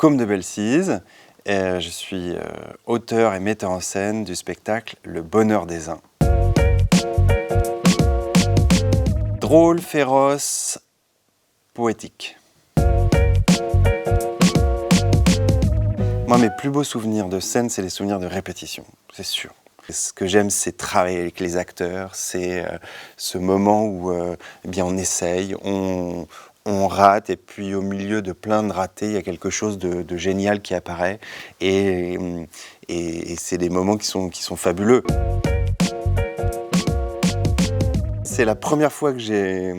Côme de Bellecize. Je suis auteur et metteur en scène du spectacle Le Bonheur des uns. Drôle, féroce, poétique. Moi, mes plus beaux souvenirs de scène, c'est les souvenirs de répétition, c'est sûr. Ce que j'aime, c'est travailler avec les acteurs, c'est ce moment où eh bien, on essaye, on rate, et puis au milieu de plein de ratés, il y a quelque chose de génial qui apparaît, et c'est des moments qui sont fabuleux. C'est la première fois que j'ai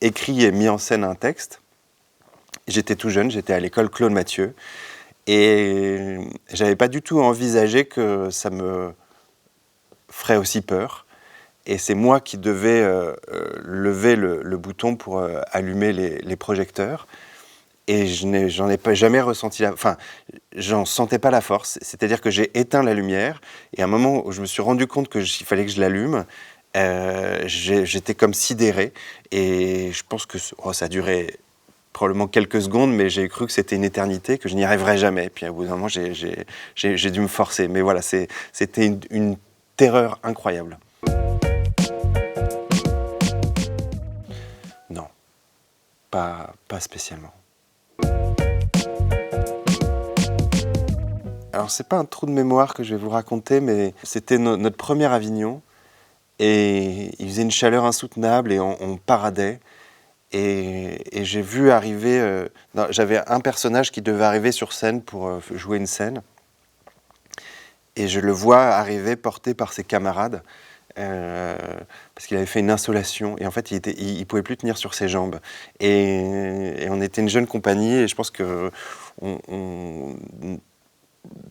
écrit et mis en scène un texte. J'étais tout jeune, j'étais à l'école Claude Mathieu, et j'avais pas du tout envisagé que ça me ferait aussi peur. Et c'est moi qui devais lever le bouton pour allumer les projecteurs. Et j'en ai pas jamais ressenti enfin, j'en sentais pas la force. C'est-à-dire que j'ai éteint la lumière, et à un moment où je me suis rendu compte qu'il fallait que je l'allume, j'étais comme sidéré. Et je pense que ça a duré probablement quelques secondes, mais j'ai cru que c'était une éternité, que je n'y arriverais jamais. Et puis à bout d'un moment, j'ai dû me forcer. Mais voilà, c'était une terreur incroyable. Non, pas spécialement. Alors c'est pas un trou de mémoire que je vais vous raconter, mais c'était notre premier Avignon, et il faisait une chaleur insoutenable, et on paradait. Et j'ai vu arriver, j'avais un personnage qui devait arriver sur scène pour jouer une scène, et je le vois arriver porté par ses camarades, parce qu'il avait fait une insolation, et en fait il pouvait plus tenir sur ses jambes, et on était une jeune compagnie, et je pense que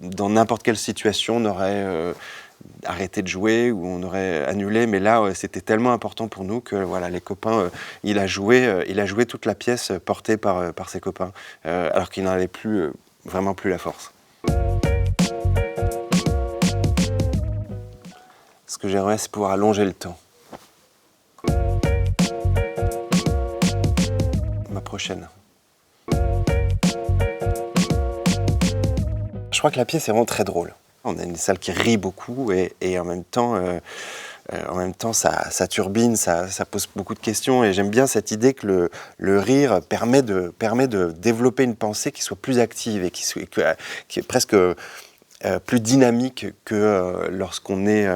dans n'importe quelle situation, on aurait arrêté de jouer, ou on aurait annulé, mais là c'était tellement important pour nous que voilà, les copains, il a joué toute la pièce portée par ses copains, alors qu'il n'en avait plus vraiment plus la force. Ce que j'aimerais, c'est pouvoir allonger le temps. Ma prochaine. Je crois que la pièce est vraiment très drôle. On a une salle qui rit beaucoup, et en même temps ça turbine, ça pose beaucoup de questions, et j'aime bien cette idée que le rire permet de développer une pensée qui soit plus active, et qui est presque plus dynamique que lorsqu'on est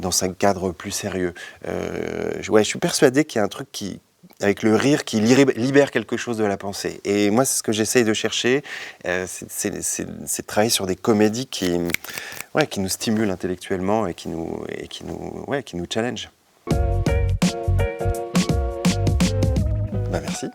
dans un cadre plus sérieux. Je suis persuadé qu'il y a un truc avec le rire qui libère quelque chose de la pensée. Et moi, c'est ce que j'essaye de chercher, c'est de travailler sur des comédies qui nous stimulent intellectuellement, et qui nous challenge. Merci.